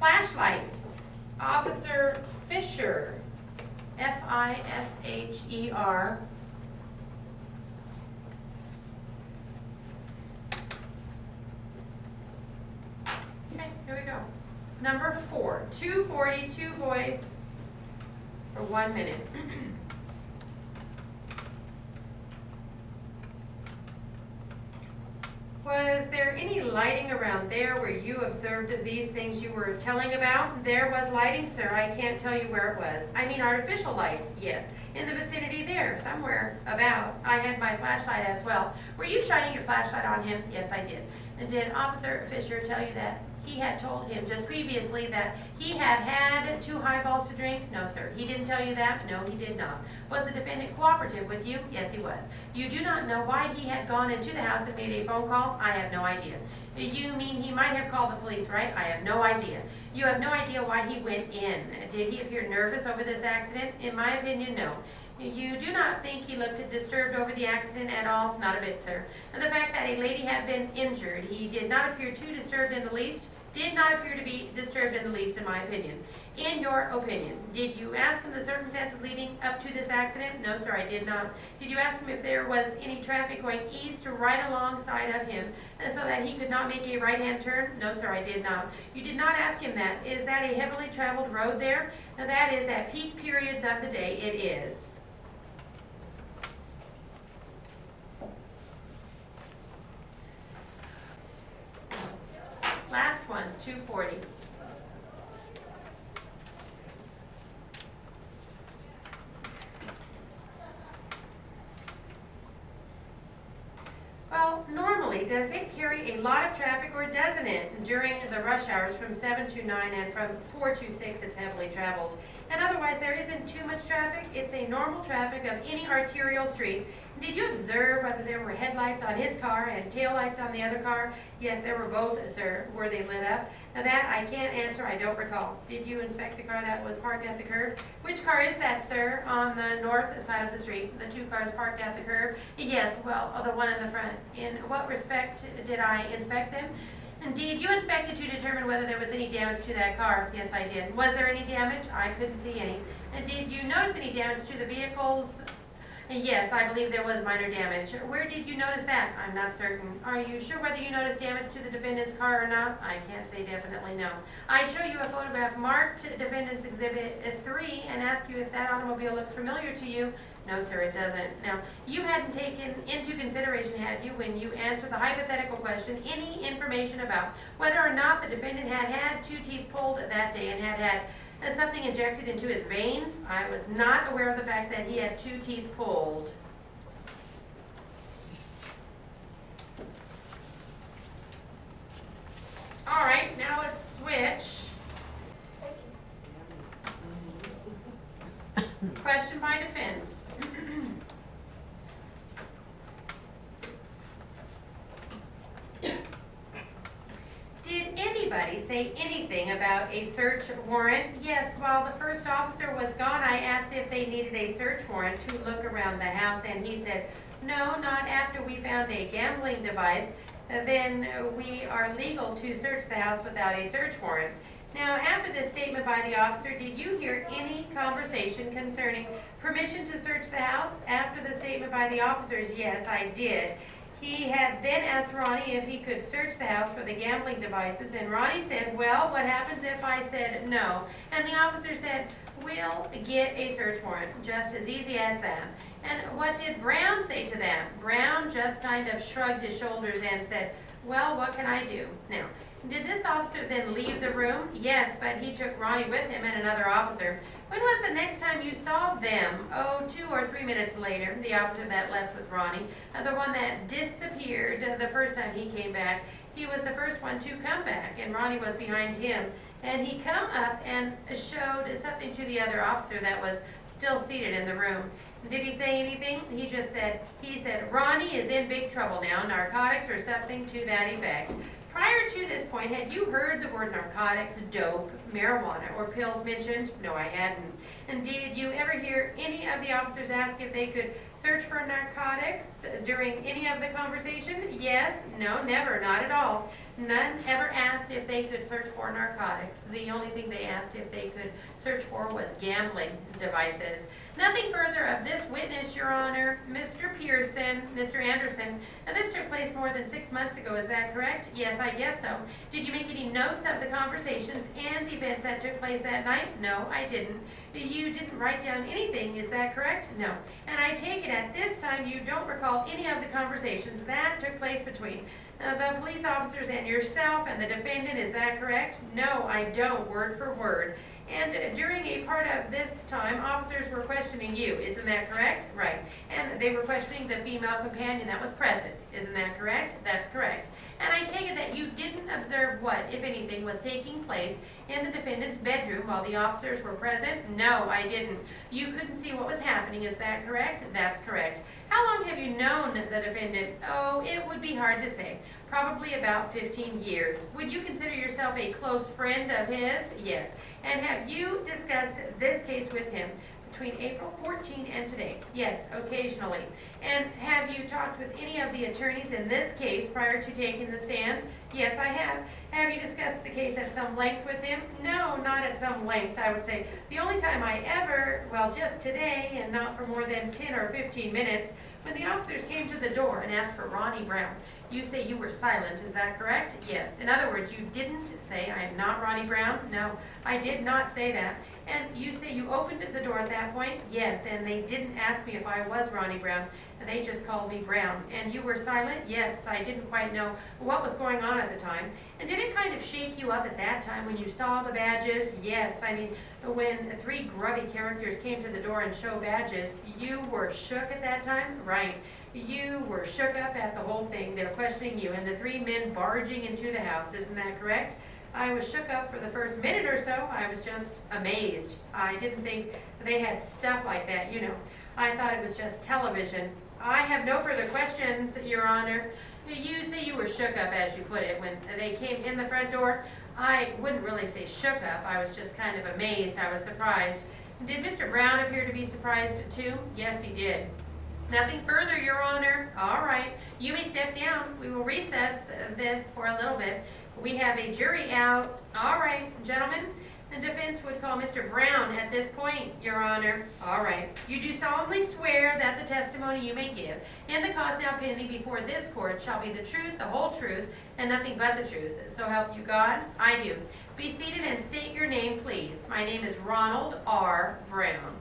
Flashlight, Officer Fisher, Fisher. Okay, here we go. Number 4, 242 voice for 1 minute. Was there any lighting around there where you observed these things you were telling about? There was lighting, sir. I can't tell you where it was. I mean artificial lights, yes. In the vicinity there, somewhere about. I had my flashlight as well. Were you shining your flashlight on him? Yes, I did. And did Officer Fisher tell you that he had told him just previously that he had had 2 highballs to drink? No, sir. He didn't tell you that? No, he did not. Was the defendant cooperative with you? Yes, he was. You do not know why he had gone into the house and made a phone call? I have no idea. You mean he might have called the police, right? I have no idea. You have no idea why he went in. Did he appear nervous over this accident? In my opinion, no. You do not think he looked disturbed over the accident at all? Not a bit, sir. And the fact that a lady had been injured, he did not appear too disturbed in the least. Did not appear to be disturbed in the least, in my opinion. In your opinion, did you ask him the circumstances leading up to this accident? No, sir, I did not. Did you ask him if there was any traffic going east or right alongside of him so that he could not make a right-hand turn? No, sir, I did not. You did not ask him that. Is that a heavily traveled road there? Now, that is at peak periods of the day. It is. Last one, 240. Well, normally, does it carry a lot of traffic or doesn't it? During the rush hours from 7 to 9 and from 4 to 6, it's heavily traveled. And otherwise, there isn't too much traffic. It's a normal traffic of any arterial street. Did you observe whether there were headlights on his car and taillights on the other car? Yes, there were both, sir. Were they lit up? Now that I can't answer, I don't recall. Did you inspect the car that was parked at the curb? Which car is that, sir? On the north side of the street. The 2 cars parked at the curb? Yes, well, the one in the front. In what respect did I inspect them? Indeed, you inspected to determine whether there was any damage to that car. Yes, I did. Was there any damage? I couldn't see any. And did you notice any damage to the vehicles? Yes, I believe there was minor damage. Where did you notice that? I'm not certain. Are you sure whether you noticed damage to the defendant's car or not? I can't say definitely no. I show you a photograph marked Defendant's Exhibit 3 and ask you if that automobile looks familiar to you. No, sir, it doesn't. Now, you hadn't taken into consideration, had you, when you answered the hypothetical question, any information about whether or not the defendant had had 2 teeth pulled that day and had had something injected into his veins? I was not aware of the fact that he had 2 teeth pulled. All right, now let's switch. Question by defense. Did anybody say anything about a search warrant? Yes, while the first officer was gone, I asked if they needed a search warrant to look around the house, and he said, no, not after we found a gambling device. Then we are legal to search the house without a search warrant. Now, after this statement by the officer, did you hear any conversation concerning permission to search the house? After the statement by the officers, yes, I did. He had then asked Ronnie if he could search the house for the gambling devices, and Ronnie said, well, what happens if I said no? And the officer said, we'll get a search warrant, just as easy as that. And what did Brown say to that? Brown just kind of shrugged his shoulders and said, well, what can I do? Now, did this officer then leave the room? Yes, but he took Ronnie with him and another officer. When was the next time you saw them? Oh, 2 or 3 minutes later, the officer that left with Ronnie, the one that disappeared the first time he came back. He was the first one to come back, and Ronnie was behind him. And he come up and showed something to the other officer that was still seated in the room. Did he say anything? He just said, Ronnie is in big trouble now, narcotics or something to that effect. Prior to this point, had you heard the word narcotics, dope, marijuana, or pills mentioned? No, I hadn't. And did you ever hear any of the officers ask if they could search for narcotics during any of the conversation? Yes, no, never, not at all. None ever asked if they could search for narcotics. The only thing they asked if they could search for was gambling devices. Nothing further of this witness, Your Honor. Mr. Pearson, Mr. Anderson, now this took place more than 6 months ago, is that correct? Yes, I guess so. Did you make any notes of the conversations and events that took place that night? No, I didn't. You didn't write down anything, is that correct? No. And I take it at this time you don't recall any of the conversations that took place between the police officers and yourself and the defendant, is that correct? No, I don't, word for word. And during a part of this time, officers were questioning you, isn't that correct? Right. And they were questioning the female companion that was present, isn't that correct? That's correct. And I take it that you didn't observe what, if anything, was taking place in the defendant's bedroom while the officers were present? No, I didn't. You couldn't see what was happening, is that correct? That's correct. How long have you known the defendant? Oh, it would be hard to say. Probably about 15 years. Would you consider yourself a close friend of his? Yes. And have you discussed this case with him between April 14 and today? Yes, occasionally. And have you talked with any of the attorneys in this case prior to taking the stand? Yes, I have. Have you discussed the case at some length with him? No, not at some length, I would say. The only time I ever, well, just today, and not for more than 10 or 15 minutes, when the officers came to the door and asked for Ronnie Brown. You say you were silent, is that correct? Yes. In other words, you didn't say, I am not Ronnie Brown? No, I did not say that. And you say you opened the door at that point? Yes, and they didn't ask me if I was Ronnie Brown, and they just called me Brown. And you were silent? Yes, I didn't quite know what was going on at the time. And did it kind of shake you up at that time when you saw the badges? Yes, I mean, when 3 grubby characters came to the door and showed badges, you were shook at that time? Right. You were shook up at the whole thing. They're questioning you, and the 3 men barging into the house, isn't that correct? I was shook up for the first minute or so. I was just amazed. I didn't think they had stuff like that, you know. I thought it was just television. I have no further questions, Your Honor. You say you were shook up, as you put it, when they came in the front door. I wouldn't really say shook up. I was just kind of amazed. I was surprised. Did Mr. Brown appear to be surprised too? Yes, he did. Nothing further, Your Honor. All right. You may step down. We will recess this for a little bit. We have a jury out. All right, gentlemen. The defense would call Mr. Brown at this point, Your Honor. All right. You do solemnly swear that the testimony you may give in the cause now pending before this court shall be the truth, the whole truth, and nothing but the truth. So help you God? I do. Be seated and state your name, please. My name is Ronald R. Brown.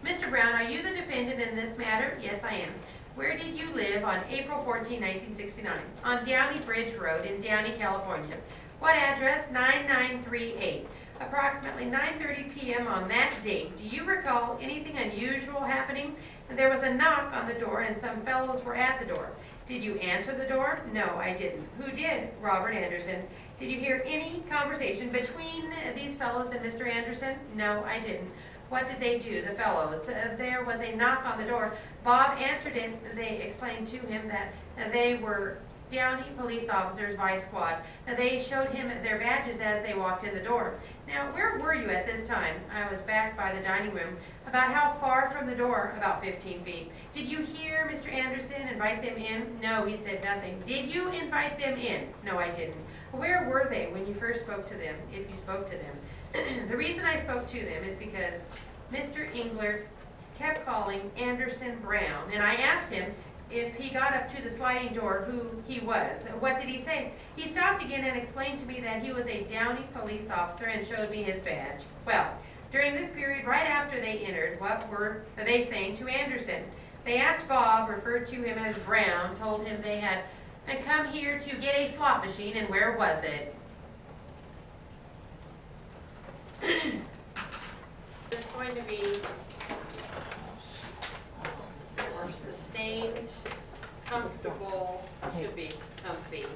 Mr. Brown, are you the defendant in this matter? Yes, I am. Where did you live on April 14, 1969? On Downey Bridge Road in Downey, California. What address? 9938. Approximately 9:30 p.m. on that date. Do you recall anything unusual happening? There was a knock on the door and some fellows were at the door. Did you answer the door? No, I didn't. Who did? Robert Anderson. Did you hear any conversation between these fellows and Mr. Anderson? No, I didn't. What did they do, the fellows? There was a knock on the door. Bob answered it. They explained to him that they were Downey police officers, Vice Squad. They showed him their badges as they walked in the door. Now, where were you at this time? I was back by the dining room. About how far from the door? About 15 feet. Did you hear Mr. Anderson invite them in? No, he said nothing. Did you invite them in? No, I didn't. Where were they when you first spoke to them, if you spoke to them? The reason I spoke to them is because Mr. Engler kept calling Anderson Brown, and I asked him if he got up to the sliding door who he was. What did he say? He stopped again and explained to me that he was a Downey police officer and showed me his badge. Well, during this period, right after they entered, what were they saying to Anderson? They asked Bob, referred to him as Brown, told him they had come here to get a slot machine, and where was it? It's going to be more sustained, comfortable, should be comfy.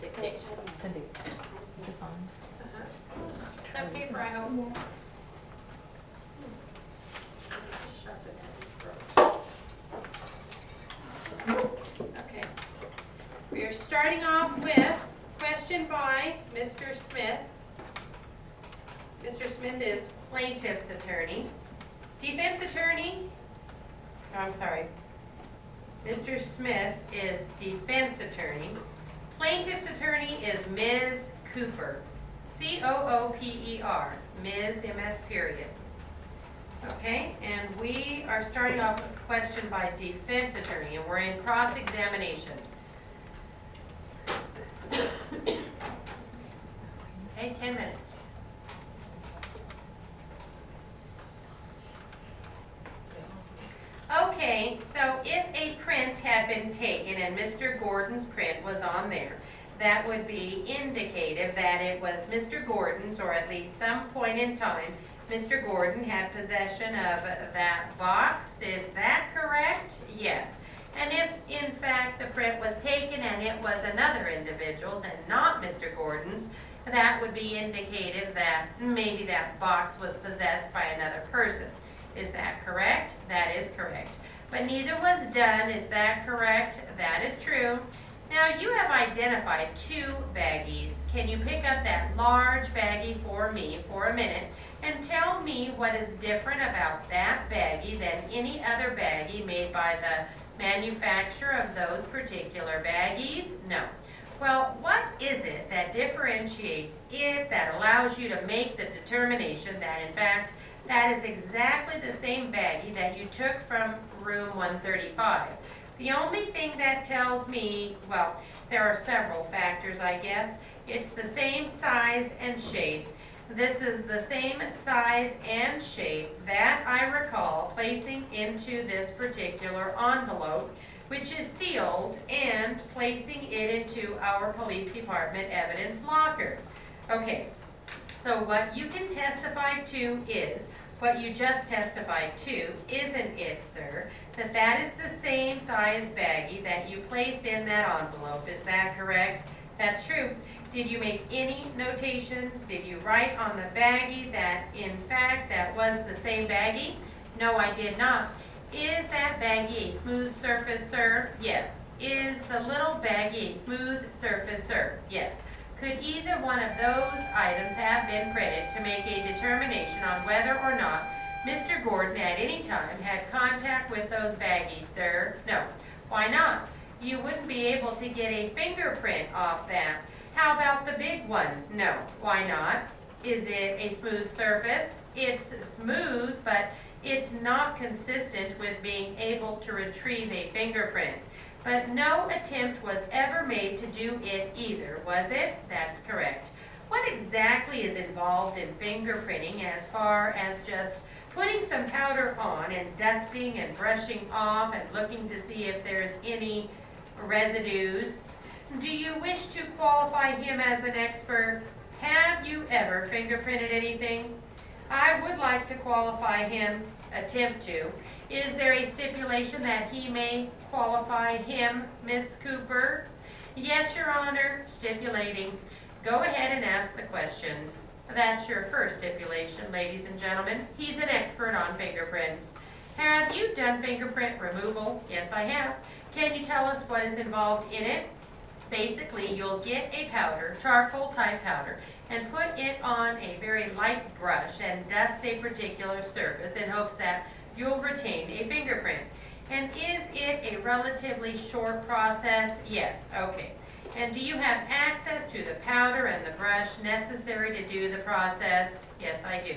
Dictation. Cindy, is this on? That paper, I hope. Shove it in his throat. Okay. We are starting off with question by Mr. Smith. Mr. Smith is plaintiff's attorney. Defense attorney, oh, I'm sorry. Mr. Smith is defense attorney. Plaintiff's attorney is Ms. Cooper, Cooper, Ms. MS period. Okay, and we are starting off with a question by defense attorney, and we're in cross-examination. Okay, 10 minutes. Okay, so if a print had been taken and Mr. Gordon's print was on there, that would be indicative that it was Mr. Gordon's, or at least some point in time, Mr. Gordon had possession of that box. Is that correct? Yes. And if, in fact, the print was taken and it was another individual's and not Mr. Gordon's, that would be indicative that maybe that box was possessed by another person. Is that correct? That is correct. But neither was done. Is that correct? That is true. Now you have identified 2 baggies. Can you pick up that large baggie for me for a minute and tell me what is different about that baggie than any other baggie made by the manufacturer of those particular baggies? No. Well, what is it that differentiates it, that allows you to make the determination that in fact that is exactly the same baggie that you took from room 135? The only thing that tells me, well, there are several factors, I guess. It's the same size and shape. This is the same size and shape that I recall placing into this particular envelope, which is sealed, and placing it into our police department evidence locker. Okay, so what you can testify to is, what you just testified to, isn't it, sir, that that is the same size baggie that you placed in that envelope? Is that correct? That's true. Did you make any notations? Did you write on the baggie that, in fact, that was the same baggie? No, I did not. Is that baggie a smooth surface, sir? Yes. Is the little baggie a smooth surface, sir? Yes. Could either one of those items have been printed to make a determination on whether or not Mr. Gordon at any time had contact with those baggies, sir? No. Why not? You wouldn't be able to get a fingerprint off that. How about the big one? No. Why not? Is it a smooth surface? It's smooth, but it's not consistent with being able to retrieve a fingerprint. But no attempt was ever made to do it either, was it? That's correct. What exactly is involved in fingerprinting as far as just putting some powder on and dusting and brushing off and looking to see if there's any residues? Do you wish to qualify him as an expert? Have you ever fingerprinted anything? I would like to qualify him, attempt to. Is there a stipulation that he may qualify him, Miss Cooper? Yes, Your Honor, stipulating. Go ahead and ask the questions. That's your first stipulation, ladies and gentlemen. He's an expert on fingerprints. Have you done fingerprint removal? Yes, I have. Can you tell us what is involved in it? Basically, you'll get a powder, charcoal type powder, and put it on a very light brush and dust a particular surface in hopes that you'll retain a fingerprint. And is it a relatively short process? Yes. Okay. And do you have access to the powder and the brush necessary to do the process? Yes, I do.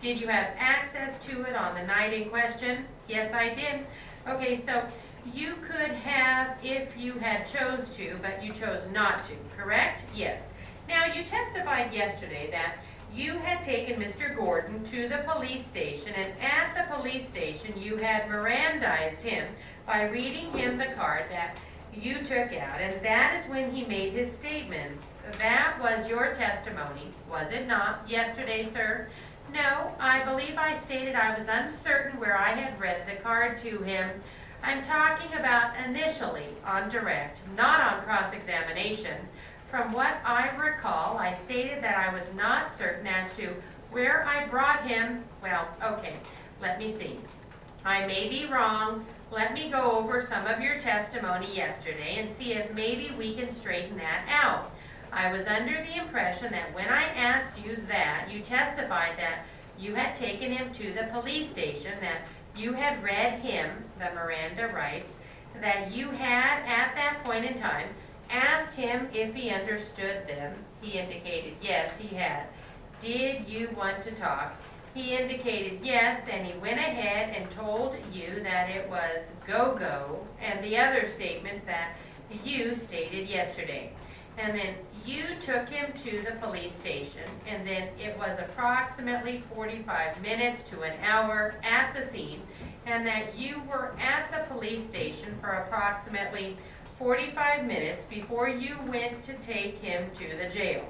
Did you have access to it on the night in question? Yes, I did. Okay, so you could have if you had chose to, but you chose not to, correct? Yes. Now, you testified yesterday that you had taken Mr. Gordon to the police station, and at the police station you had Mirandized him by reading him the card that you took out, and that is when he made his statements. That was your testimony, was it not, yesterday, sir? No, I believe I stated I was uncertain where I had read the card to him. I'm talking about initially on direct, not on cross-examination. From what I recall, I stated that I was not certain as to where I brought him. Well, okay, let me see. I may be wrong. Let me go over some of your testimony yesterday and see if maybe we can straighten that out. I was under the impression that when I asked you that, you testified that you had taken him to the police station, that you had read him, the Miranda rights, that you had at that point in time asked him if he understood them. He indicated yes, he had. Did you want to talk? He indicated yes, and he went ahead and told you that it was go-go, and the other statements that you stated yesterday. And then you took him to the police station, and then it was approximately 45 minutes to an hour at the scene, and that you were at the police station for approximately 45 minutes before you went to take him to the jail.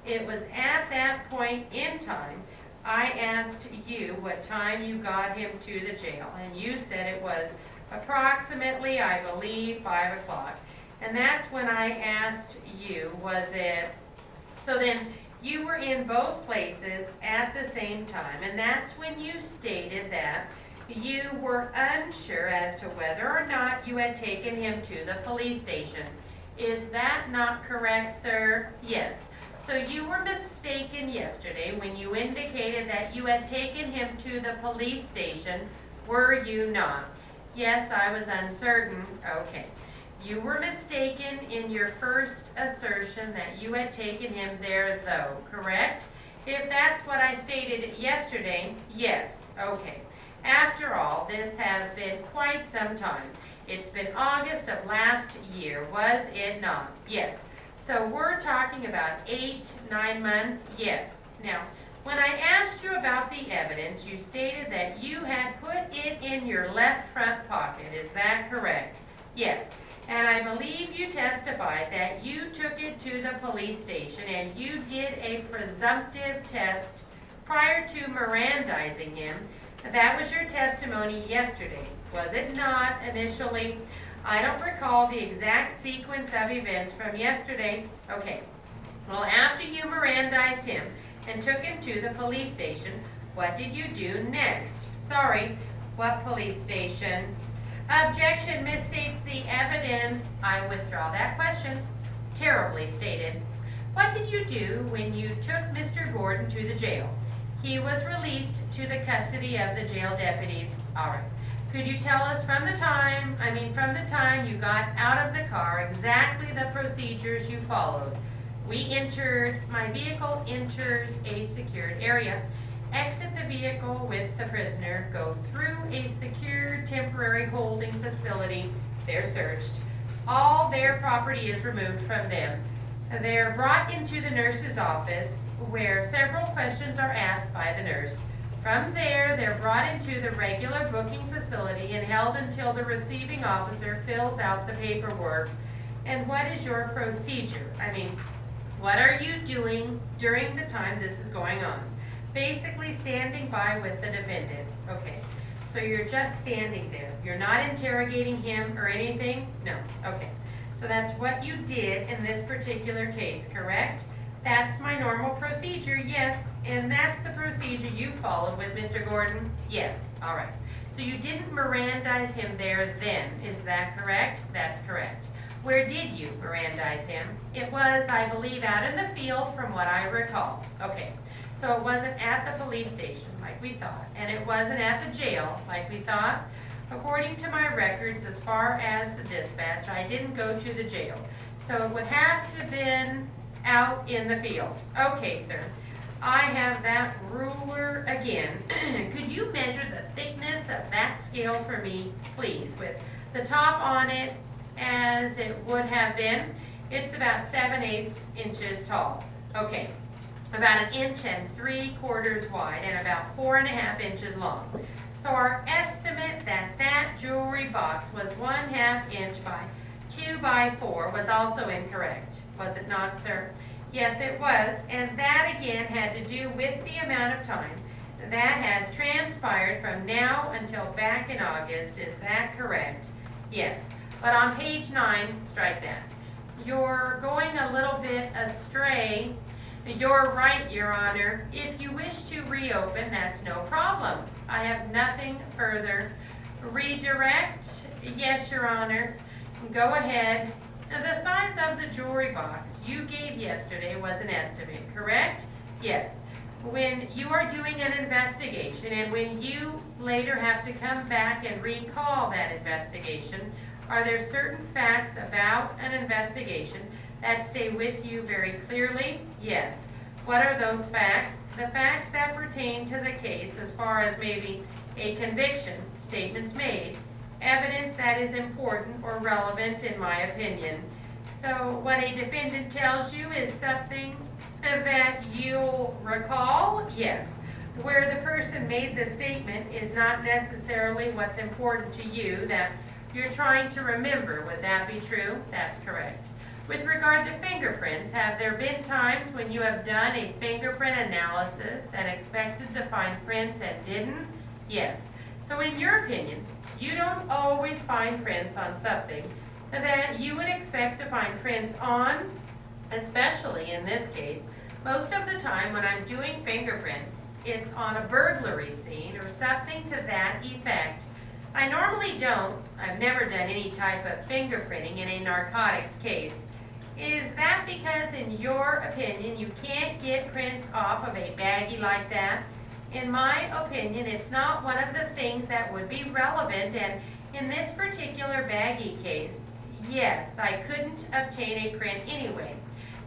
It was at that point in time I asked you what time you got him to the jail, and you said it was approximately, I believe, 5 o'clock. And that's when I asked you, was it, so then you were in both places at the same time, and that's when you stated that you were unsure as to whether or not you had taken him to the police station. Is that not correct, sir? Yes. So you were mistaken yesterday when you indicated that you had taken him to the police station, were you not? Yes, I was uncertain. Okay. You were mistaken in your first assertion that you had taken him there though, correct? If that's what I stated yesterday, yes, okay. After all, this has been quite some time. It's been August of last year, was it not? Yes. So we're talking about 8, 9 months, yes. Now, when I asked you about the evidence, you stated that you had put it in your left front pocket, is that correct? Yes. And I believe you testified that you took it to the police station and you did a presumptive test prior to Mirandizing him. That was your testimony yesterday, was it not initially? I don't recall the exact sequence of events from yesterday. Okay. Well, after you Mirandized him and took him to the police station, what did you do next? Sorry, what police station? Objection misstates the evidence. I withdraw that question. Terribly stated. What did you do when you took Mr. Gordon to the jail? He was released to the custody of the jail deputies. All right. Could you tell us from the time you got out of the car, exactly the procedures you followed? My vehicle enters a secured area. Exit the vehicle with the prisoner, go through a secure temporary holding facility. They're searched. All their property is removed from them. They're brought into the nurse's office where several questions are asked by the nurse. From there, they're brought into the regular booking facility and held until the receiving officer fills out the paperwork. And what is your procedure? What are you doing during the time this is going on? Basically standing by with the defendant. Okay, so you're just standing there. You're not interrogating him or anything? No, okay. So that's what you did in this particular case, correct? That's my normal procedure, yes. And that's the procedure you followed with Mr. Gordon? Yes, all right. So you didn't Mirandize him there then, is that correct? That's correct. Where did you Mirandize him? It was, I believe, out in the field from what I recall. Okay. So it wasn't at the police station like we thought, and it wasn't at the jail like we thought. According to my records, as far as the dispatch, I didn't go to the jail. So it would have to have been out in the field. Okay, sir. I have that ruler again. Could you measure the thickness of that scale for me, please, with the top on it as it would have been? It's about 7/8 inches tall. Okay. About 1 3/4 wide and about 4.5 inches long. So our estimate that jewelry box was 1/2 inch by 2 by 4 was also incorrect, was it not, sir? Yes, it was, and that again had to do with the amount of time that has transpired from now until back in August. Is that correct? Yes, but on page 9, strike that. You're going a little bit astray. You're right, Your Honor. If you wish to reopen, that's no problem. I have nothing further. Redirect? Yes, Your Honor. Go ahead. The size of the jewelry box you gave yesterday was an estimate, correct? Yes. When you are doing an investigation and when you later have to come back and recall that investigation, Are there certain facts about an investigation that stay with you very clearly? Yes. What are those facts? The facts that pertain to the case as far as maybe a conviction, statements made, evidence that is important or relevant in my opinion. So what a defendant tells you is something that you'll recall? Yes. Where the person made the statement is not necessarily what's important to you that you're trying to remember. Would that be true? That's correct. With regard to fingerprints, have there been times when you have done a fingerprint analysis and expected to find prints and didn't? Yes. So in your opinion, you don't always find prints on something that you would expect to find prints on, especially in this case. Most of the time when I'm doing fingerprints, it's on a burglary scene or something to that effect. I normally don't. I've never done any type of fingerprinting in a narcotics case. Is that because, in your opinion, you can't get prints off of a baggie like that? In my opinion, it's not one of the things that would be relevant, and in this particular baggie case, yes, I couldn't obtain a print anyway.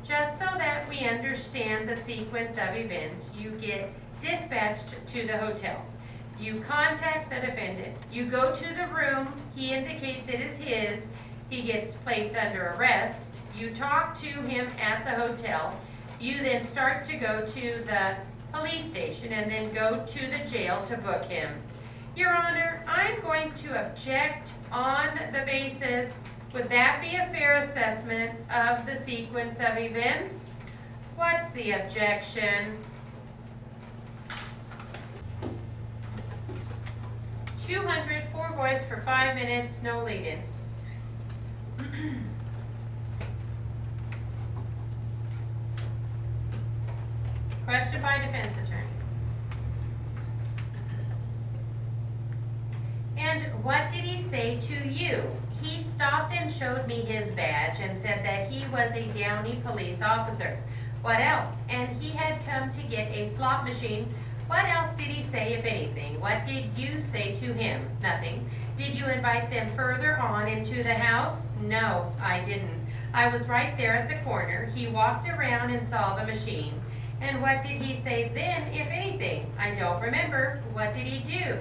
Just so that we understand the sequence of events, you get dispatched to the hotel. You contact the defendant. You go to the room. He indicates it is his. He gets placed under arrest. You talk to him at the hotel. You then start to go to the police station and then go to the jail to book him. Your Honor, I'm going to object on the basis, would that be a fair assessment of the sequence of events? What's the objection? 200, 4 voice for 5 minutes, no lead-in. Question by defense attorney. And what did he say to you? He stopped and showed me his badge and said that he was a Downey police officer. What else? And he had come to get a slot machine. What else did he say, if anything? What did you say to him? Nothing. Did you invite them further on into the house? No, I didn't. I was right there at the corner. He walked around and saw the machine. And what did he say then, if anything? I don't remember. What did he do?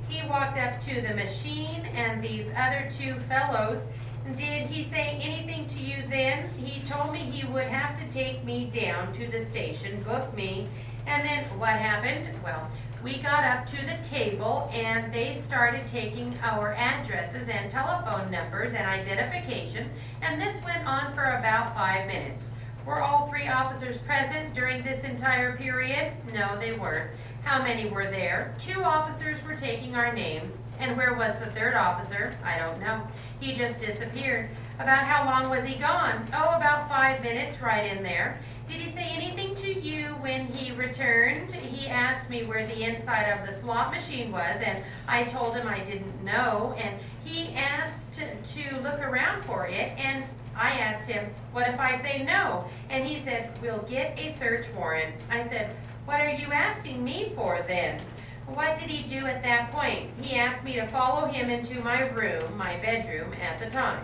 He walked up to the machine and these other 2 fellows. Did he say anything to you then? He told me he would have to take me down to the station, book me, and then what happened? Well, we got up to the table and they started taking our addresses and telephone numbers and identification, and this went on for about 5 minutes. Were all 3 officers present during this entire period? No, they weren't. How many were there? 2 officers were taking our names. And where was the 3rd officer? I don't know. He just disappeared. About how long was he gone? Oh, about 5 minutes, right in there. Did he say anything to you when he returned? He asked me where the inside of the slot machine was, and I told him I didn't know. And he asked to look around for it, and I asked him, what if I say no? And he said, we'll get a search warrant. I said, what are you asking me for then? What did he do at that point? He asked me to follow him into my room, my bedroom at the time.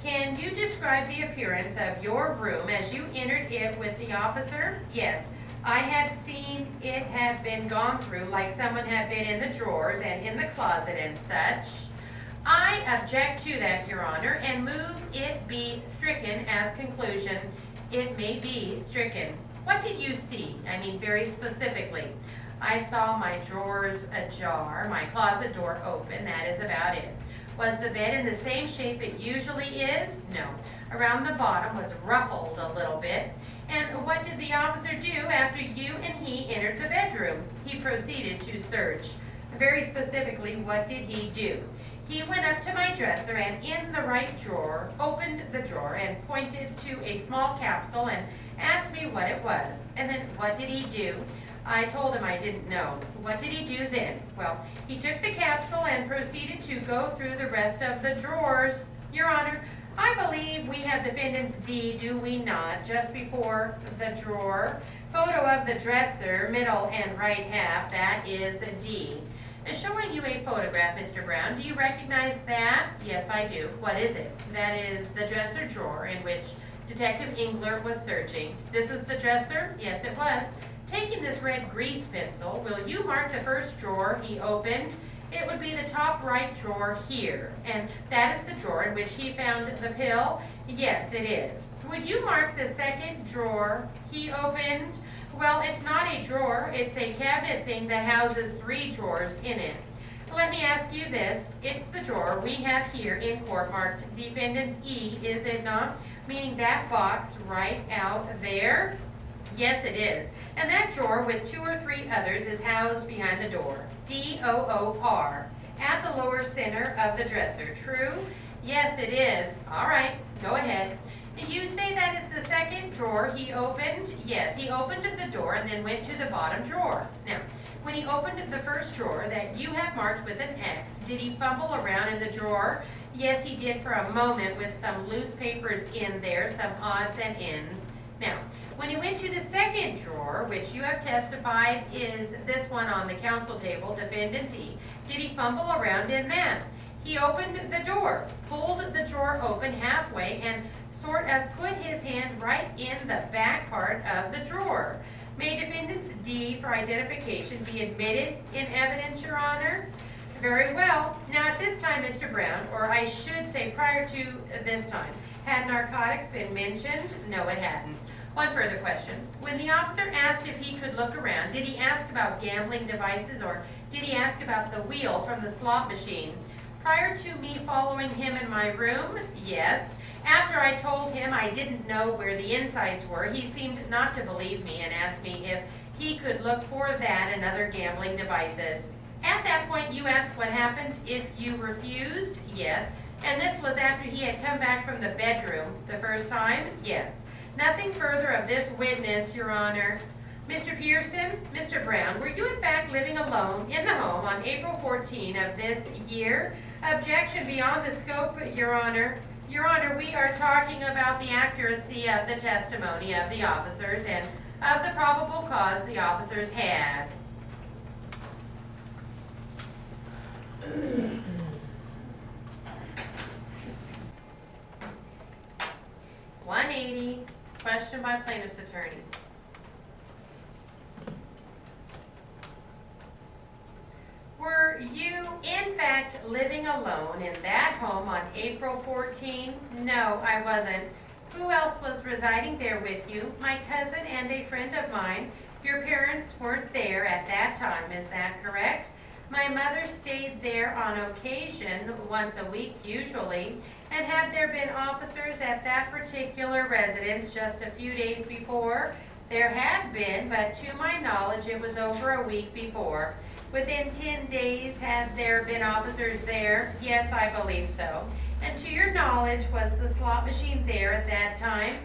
Can you describe the appearance of your room as you entered it with the officer? Yes. I had seen it had been gone through, like someone had been in the drawers and in the closet and such. I object to that, Your Honor, and move it be stricken as conclusion. It may be stricken. What did you see? I mean, very specifically. I saw my drawers ajar, my closet door open, that is about it. Was the bed in the same shape it usually is? No. Around the bottom was ruffled a little bit. And what did the officer do after you and he entered the bedroom? He proceeded to search. Very specifically, what did he do? He went up to my dresser and in the right drawer, opened the drawer and pointed to a small capsule and asked me what it was. And then what did he do? I told him I didn't know. What did he do then? Well, he took the capsule and proceeded to go through the rest of the drawers. Your Honor, I believe we have defendant's D, do we not, just before the drawer. Photo of the dresser, middle and right half, that is D. showing you a photograph, Mr. Brown. Do you recognize that? Yes, I do. What is it? That is the dresser drawer in which Detective Engler was searching. This is the dresser? Yes, it was. Taking this red grease pencil, will you mark the first drawer he opened? It would be the top right drawer here, and that is the drawer in which he found the pill. Yes, it is. Would you mark the second drawer he opened? Well, it's not a drawer, it's a cabinet thing that houses 3 drawers in it. Let me ask you this, it's the drawer we have here in court marked Defendant's E, is it not? Meaning that box right out there? Yes, it is. And that drawer with 2 or 3 others is housed behind the door. D-O-O-R, at the lower center of the dresser. True? Yes, it is. All right, go ahead. You say that is the second drawer he opened? Yes, he opened the door and then went to the bottom drawer. Now, when he opened the first drawer that you have marked with an X, did he fumble around in the drawer? Yes, he did for a moment with some loose papers in there, some odds and ends. Now, when he went to the second drawer, which you have testified is this one on the counsel table, Defendant's E, did he fumble around in that? He opened the door, pulled the drawer open halfway, and sort of put his hand right in the back part of the drawer. May Defendant's D for identification be admitted in evidence, Your Honor? Very well. Now at this time, Mr. Brown, or I should say prior to this time, had narcotics been mentioned? No, it hadn't. One further question. When the officer asked if he could look around, did he ask about gambling devices or did he ask about the wheel from the slot machine? Prior to me following him in my room, yes. After I told him I didn't know where the insides were, he seemed not to believe me and asked me if he could look for that and other gambling devices. At that point, you asked what happened if you refused? Yes. And this was after he had come back from the bedroom the first time? Yes. Nothing further of this witness, Your Honor. Mr. Pearson, Mr. Brown, were you in fact living alone in the home on April 14 of this year? Objection beyond the scope, Your Honor. Your Honor, we are talking about the accuracy of the testimony of the officers and of the probable cause the officers had. 180, question by plaintiff's attorney. Were you, in fact, living alone in that home on April 14? No, I wasn't. Who else was residing there with you? My cousin and a friend of mine. Your parents weren't there at that time, is that correct? My mother stayed there on occasion, once a week usually. And had there been officers at that particular residence just a few days before? There had been, but to my knowledge, it was over a week before. Within 10 days, had there been officers there? Yes, I believe so. And to your knowledge, was the slot machine there at that time?